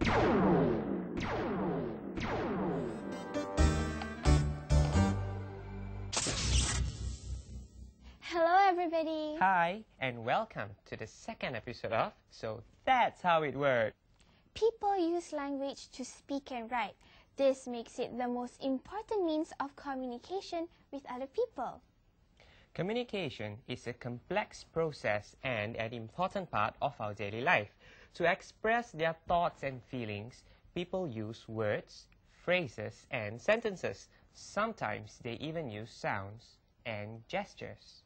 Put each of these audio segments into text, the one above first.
Hello everybody! Hi, and welcome to the second episode of So That's How It Works. People use language to speak and write. This makes it the most important means of communication with other people. Communication is a complex process and an important part of our daily life. To express their thoughts and feelings, people use words, phrases, and sentences. Sometimes they even use sounds and gestures.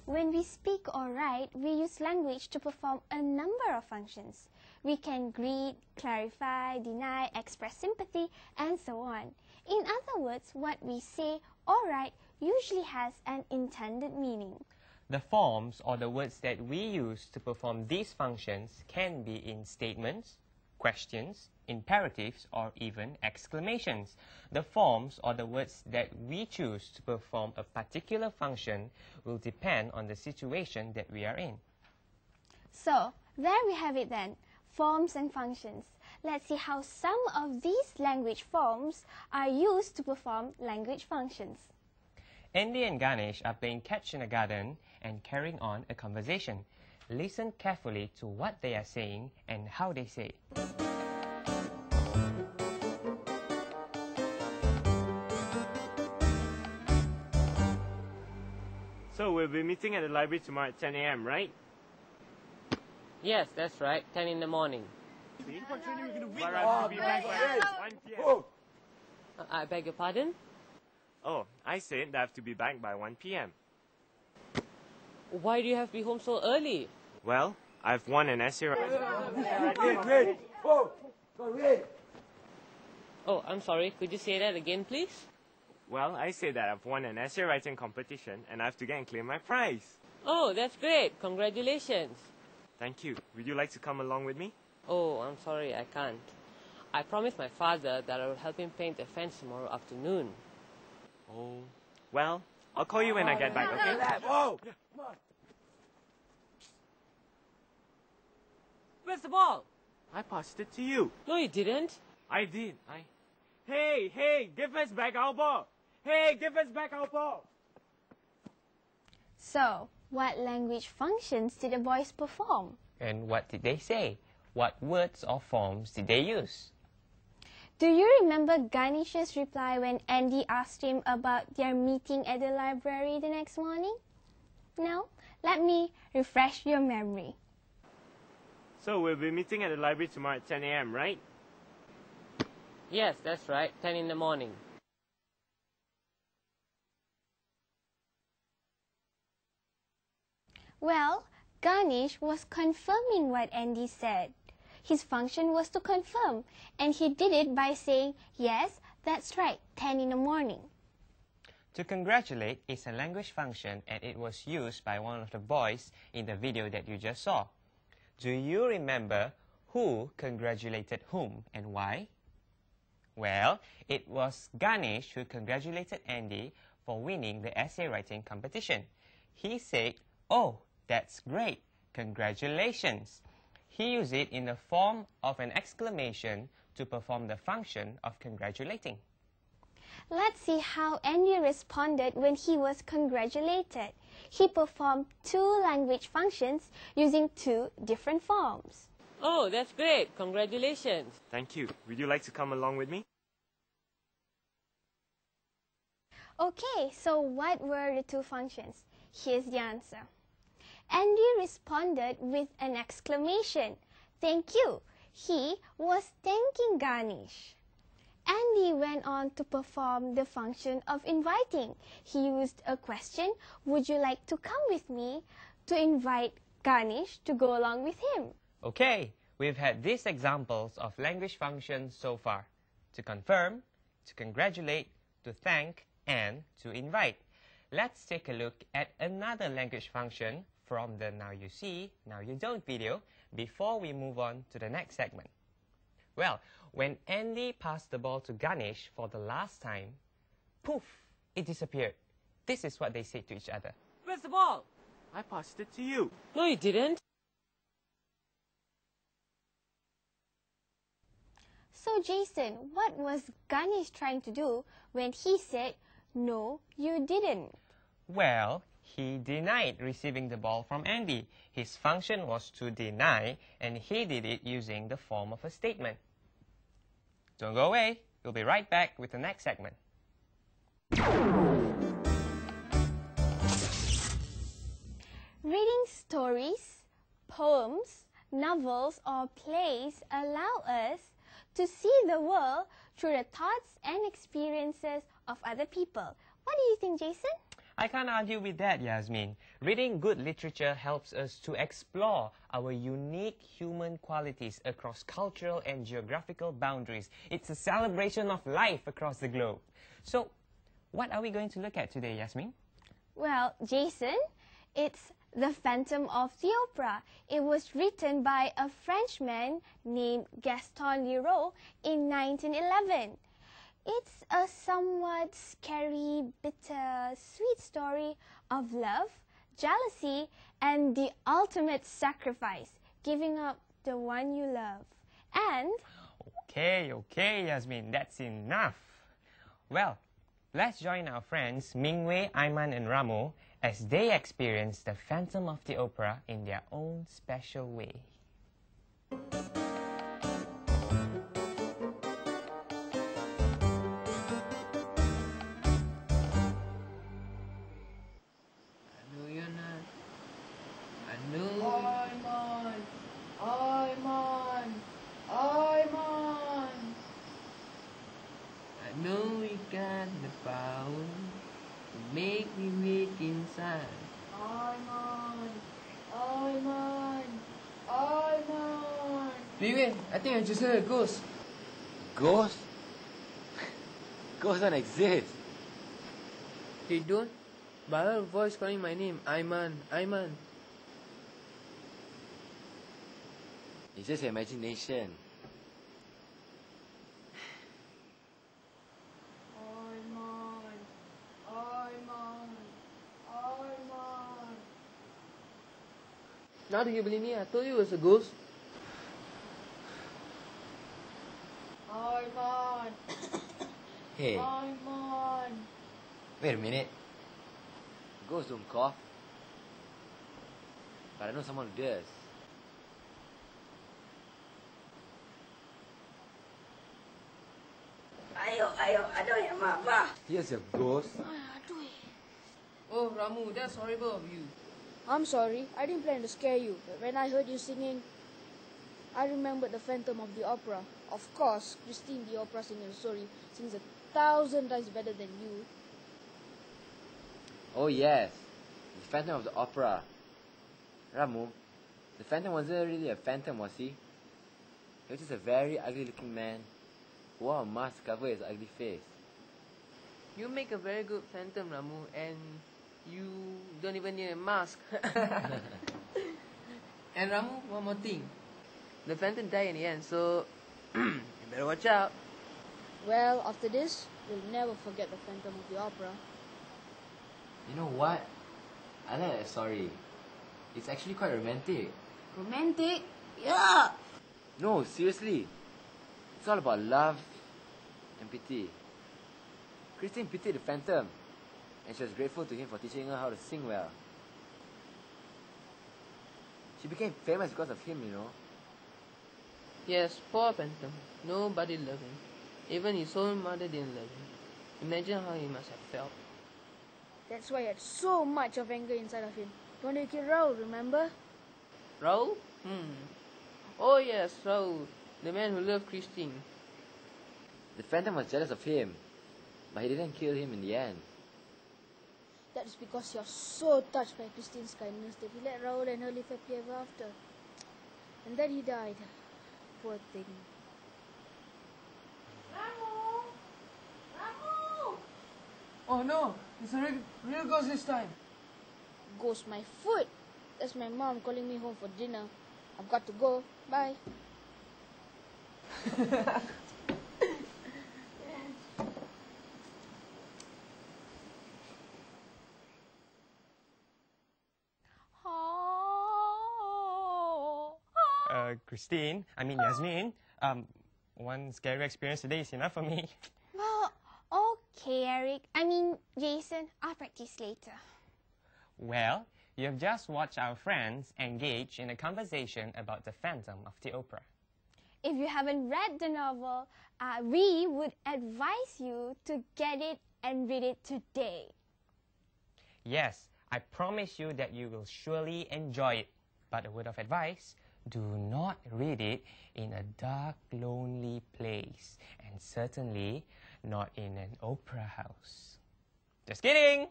When we speak or write, we use language to perform a number of functions. We can greet, clarify, deny, express sympathy, and so on. In other words, what we say or write usually has an intended meaning. The forms or the words that we use to perform these functions can be in statements, questions, imperatives, or even exclamations. The forms or the words that we choose to perform a particular function will depend on the situation that we are in. So, there we have it then, forms and functions. Let's see how some of these language forms are used to perform language functions. Andy and Ganesh are playing catch in a garden and carrying on a conversation. Listen carefully to what they are saying and how they say it. So we'll be meeting at the library tomorrow at 10 a.m., right? Yes, that's right. 10 in the morning. But I have to be back by 1 p.m. I beg your pardon? Oh, I said that I have to be back by 1 p.m. Why do you have to be home so early? Well, I've won an essay writing. Oh, I'm sorry. Could you say that again, please? Well, I said that I've won an essay writing competition and I have to get and claim my prize. Oh, that's great. Congratulations. Thank you. Would you like to come along with me? Oh, I'm sorry. I can't. I promised my father that I would help him paint the fence tomorrow afternoon. Oh, well, I'll call you when I get back, okay? Whoa! Where's the ball? I passed it to you. No, you didn't. I did. Hey, give us back our ball! Hey, give us back our ball! So, what language functions did the boys perform? And what did they say? What words or forms did they use? Do you remember Ganesh's reply when Andy asked him about their meeting at the library the next morning? No? Let me refresh your memory. So we'll be meeting at the library tomorrow at 10 a.m., right? Yes, that's right. 10 in the morning. Well, Ganesh was confirming what Andy said. His function was to confirm, and he did it by saying, yes, that's right, 10 in the morning. To congratulate is a language function and it was used by one of the boys in the video that you just saw. Do you remember who congratulated whom and why? Well, it was Ganesh who congratulated Andy for winning the essay writing competition. He said, "Oh, that's great, congratulations." He used it in the form of an exclamation to perform the function of congratulating. Let's see how Andy responded when he was congratulated. He performed two language functions using two different forms. Oh, that's great. Congratulations. Thank you. Would you like to come along with me? Okay, so what were the two functions? Here's the answer. Andy responded with an exclamation. Thank you. He was thanking Ganesh. Andy went on to perform the function of inviting. He used a question, would you like to come with me, to invite Ganesh to go along with him. Okay, we've had these examples of language functions so far. To confirm, to congratulate, to thank, and to invite. Let's take a look at another language function from the Now You See, Now You Don't video before we move on to the next segment. Well, when Andy passed the ball to Ganesh for the last time, poof, it disappeared. This is what they said to each other. Where's the ball? I passed it to you. No, you didn't. So Jason, what was Ganesh trying to do when he said, "No, you didn't"? Well, he denied receiving the ball from Andy. His function was to deny, and he did it using the form of a statement. Don't go away. We'll be right back with the next segment. Reading stories, poems, novels, or plays allow us to see the world through the thoughts and experiences of other people. What do you think, Jason? I can't argue with that, Yasmin. Reading good literature helps us to explore our unique human qualities across cultural and geographical boundaries. It's a celebration of life across the globe. So, what are we going to look at today, Yasmin? Well, Jason, it's The Phantom of the Opera. It was written by a Frenchman named Gaston Leroux in 1911. It's a somewhat scary, bitter, sweet story of love, jealousy, and the ultimate sacrifice, giving up the one you love. And... Okay, Yasmin, that's enough. Well, let's join our friends Mingwei, Aiman, and Ramu as they experience the Phantom of the Opera in their own special way. I know you got the power to make me weak inside. Wait, I think I just heard a ghost. Ghost? Ghosts don't exist. They don't? But I heard a voice calling my name. Aiman. It's just your imagination. Now do you believe me? I told you it was a ghost. Hey. Wait a minute. Ghosts don't cough. But I know someone who does. Ayo, aduh ya Mak. Here's a ghost. Oh, Ramu, that's horrible of you. I'm sorry, I didn't plan to scare you, but when I heard you singing, I remembered the Phantom of the Opera. Of course, Christine, the opera singer, sings 1,000 times better than you. Oh yes, the Phantom of the Opera. Ramu, the Phantom wasn't really a phantom, was he? He was just a very ugly-looking man who wore a mask to cover his ugly face. You make a very good phantom, Ramu, and you don't even need a mask. And Ramu, one more thing. The phantom died in the end, so you better watch out. Well, after this, you'll never forget the Phantom of the Opera. You know what? I like that story. It's actually quite romantic. Romantic? Yeah. No, seriously. It's all about love and pity. Christine pitied the Phantom, and she was grateful to him for teaching her how to sing well. She became famous because of him, you know. Yes, poor phantom. Nobody loved him. Even his own mother didn't love him. Imagine how he must have felt. That's why he had so much of anger inside of him. He wanted to kill Raoul, remember? Raoul? Oh yes, Raoul. The man who loved Christine. The Phantom was jealous of him, but he didn't kill him in the end. That is because he was so touched by Christine's kindness that he let Raoul and her live happily ever after. And then he died. Poor thing. Ramu! Oh no, it's a real ghost this time. Ghost my foot. That's my mom calling me home for dinner. I've got to go. Bye. Yasmin, One scary experience today is enough for me. Well, okay, Jason, I'll practice later. Well, you have just watched our friends engage in a conversation about the Phantom of the Opera. If you haven't read the novel, we would advise you to get it and read it today. Yes, I promise you that you will surely enjoy it. But a word of advice, do not read it in a dark, lonely place. And certainly not in an opera house. Just kidding!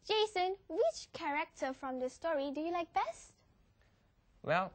Jason, which character from the story do you like best? Well,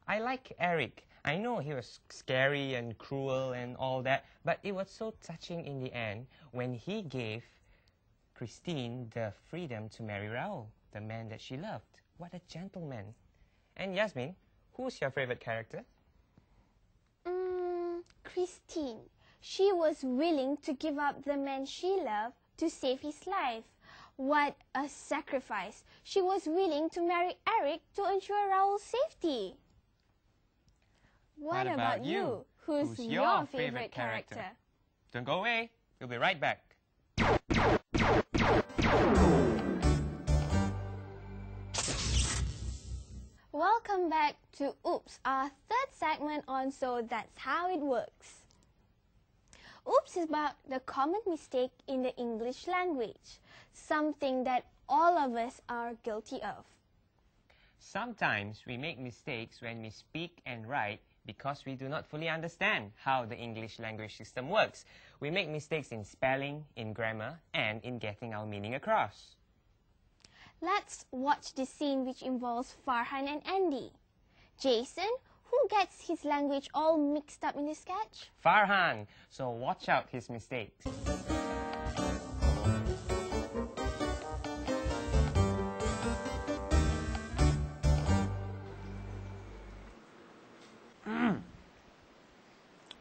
I like Eric. I know he was scary and cruel and all that, but it was so touching in the end when he gave Christine the freedom to marry Raoul, the man that she loved. What a gentleman. And Yasmin, who's your favorite character? Christine. She was willing to give up the man she loved to save his life. What a sacrifice. She was willing to marry Eric to ensure Raoul's safety. What about you? Who's your favorite character? Don't go away. We'll be right back. Welcome back to Oops, our third segment on So That's How It Works. Oops is about the common mistake in the English language, something that all of us are guilty of. Sometimes we make mistakes when we speak and write because we do not fully understand how the English language system works. We make mistakes in spelling, in grammar, and in getting our meaning across. Let's watch the scene which involves Farhan and Andy. Jason, who gets his language all mixed up in the sketch? Farhan, so watch out his mistakes.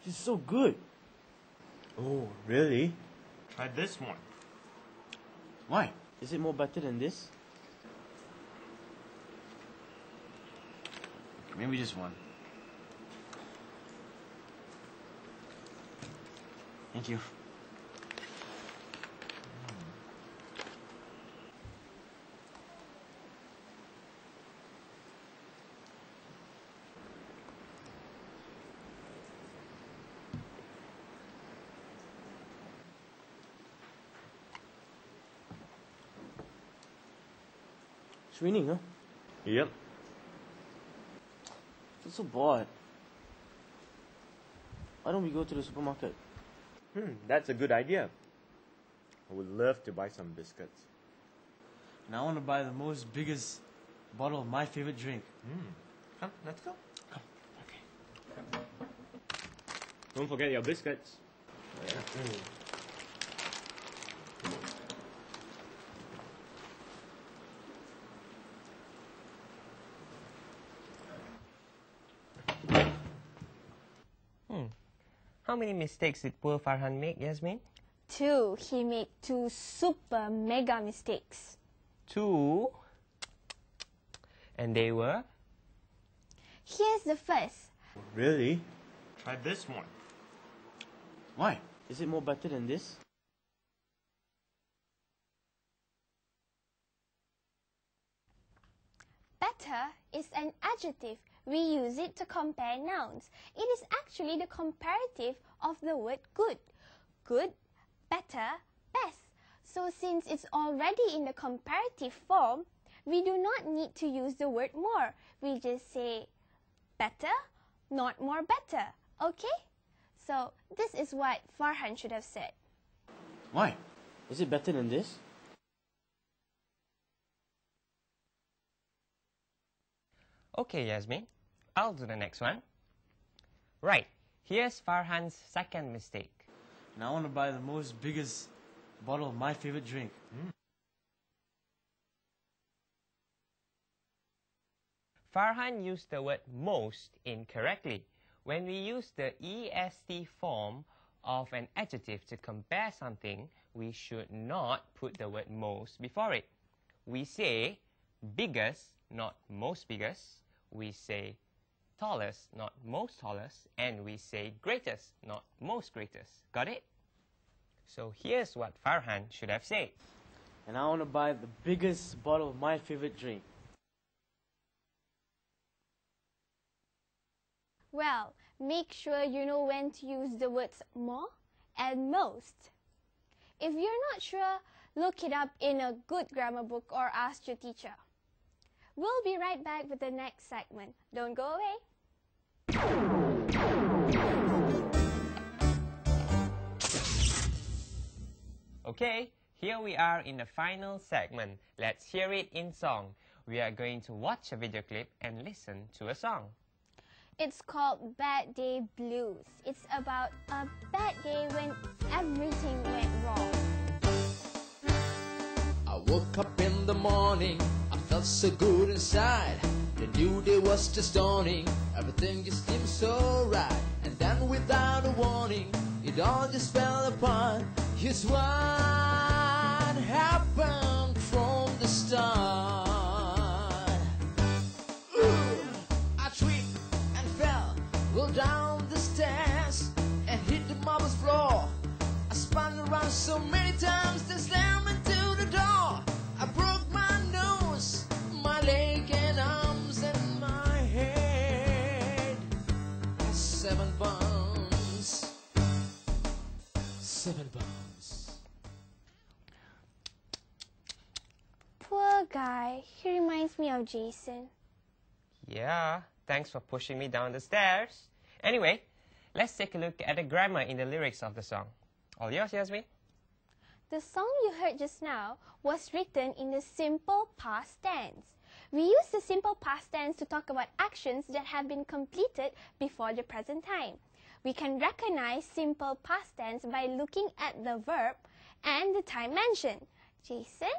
This is so good. Oh, really? Try this one. Why? Is it more better than this? Maybe just one. Thank you. It's raining, huh? Yep. I'm so bored. Why don't we go to the supermarket? That's a good idea. I would love to buy some biscuits. And I want to buy the most biggest bottle of my favorite drink. Come, let's go. Come. Okay. Don't forget your biscuits. How many mistakes did poor Farhan make, Yasmin? 2. He made 2 super mega mistakes. 2. And they were? Here's the first. Really? Try this one. Why? Is it more better than this? Better is an adjective. We use it to compare nouns. It is actually the comparative of the word good. Good, better, best. So since it's already in the comparative form, we do not need to use the word more. We just say better, not more better. Okay? So this is what Farhan should have said. Why? Is it better than this? Okay, Yasmin. I'll do the next one. Right. Here's Farhan's second mistake. And I want to buy the most biggest bottle of my favorite drink. Farhan used the word most incorrectly. When we use the est form of an adjective to compare something, we should not put the word most before it. We say biggest, not most biggest. We say tallest, not most tallest, and we say greatest, not most greatest. Got it? So here's what Farhan should have said. And I want to buy the biggest bottle of my favorite drink. Well, make sure you know when to use the words more and most. If you're not sure, look it up in a good grammar book or ask your teacher. We'll be right back with the next segment. Don't go away. Okay, here we are in the final segment. Let's hear it in song. We are going to watch a video clip and listen to a song. It's called Bad Day Blues. It's about a bad day when everything went wrong. I woke up in the morning, I felt so good inside. The new day was just dawning, everything just seemed so right. And then without a warning, it all just fell apart. Here's what happened from the start. I tripped and fell, rolled down the stairs and hit the marble floor. I spun around so many times, then slammed into the door. I broke my nose, my leg and arms and my head. 7 bones. 7 bones. Poor guy. He reminds me of Jason. Yeah, thanks for pushing me down the stairs. Anyway, let's take a look at the grammar in the lyrics of the song. All yours, Yasmin. The song you heard just now was written in the simple past tense. We use the simple past tense to talk about actions that have been completed before the present time. We can recognize simple past tense by looking at the verb and the time mentioned. Jason?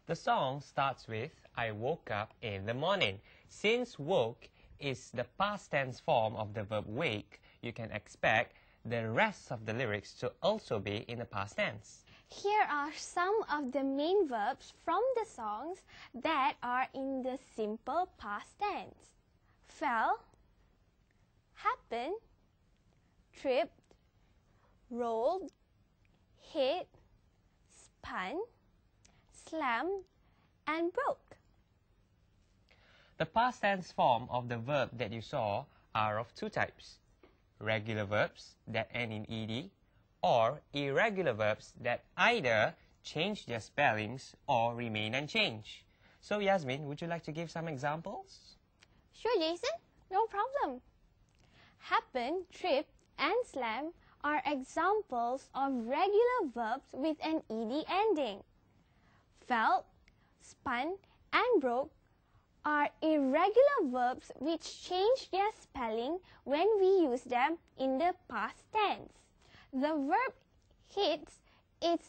The song starts with, I woke up in the morning. Since woke is the past tense form of the verb wake, you can expect the rest of the lyrics to also be in the past tense. Here are some of the main verbs from the songs that are in the simple past tense. Fell, happen, tripped, rolled, hit, spun, slammed, and broke. The past tense form of the verb that you saw are of 2 types. Regular verbs that end in ed, or irregular verbs that either change their spellings or remain unchanged. So Yasmin, would you like to give some examples? Sure, Jason. No problem. Happen, trip, and slam are examples of regular verbs with an ed ending. Felt, spun, and broke are irregular verbs which change their spelling when we use them in the past tense. The verb hits is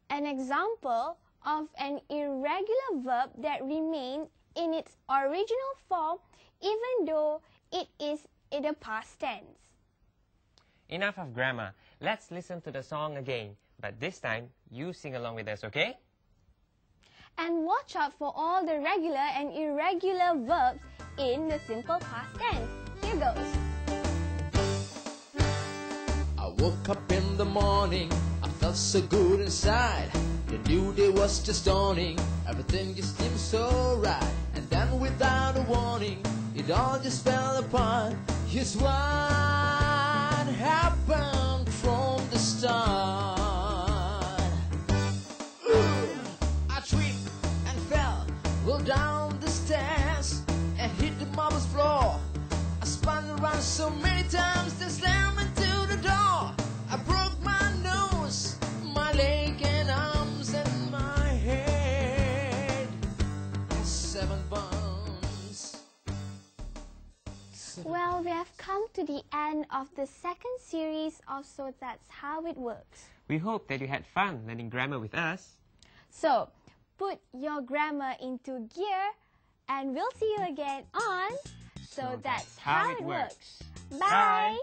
an example of an irregular verb that remains in its original form even though it is in the past tense. Enough of grammar. Let's listen to the song again, but this time you sing along with us, okay? And watch out for all the regular and irregular verbs in the simple past tense. Here goes. I woke up in the morning, I felt so good inside. The new day was just dawning, everything just seemed so right. And then without a warning, it all just fell apart. Here's what happened from the start. I tripped and fell, rolled down the stairs and hit the marble floor. I spun around so many times, then slammed into the door. I broke my nose, my leg and arms and my head. 7 bones. Well, we have come to the end of the second series of So That's How It Works. We hope that you had fun learning grammar with us. So, put your grammar into gear and we'll see you again on So That's How It Works. Bye!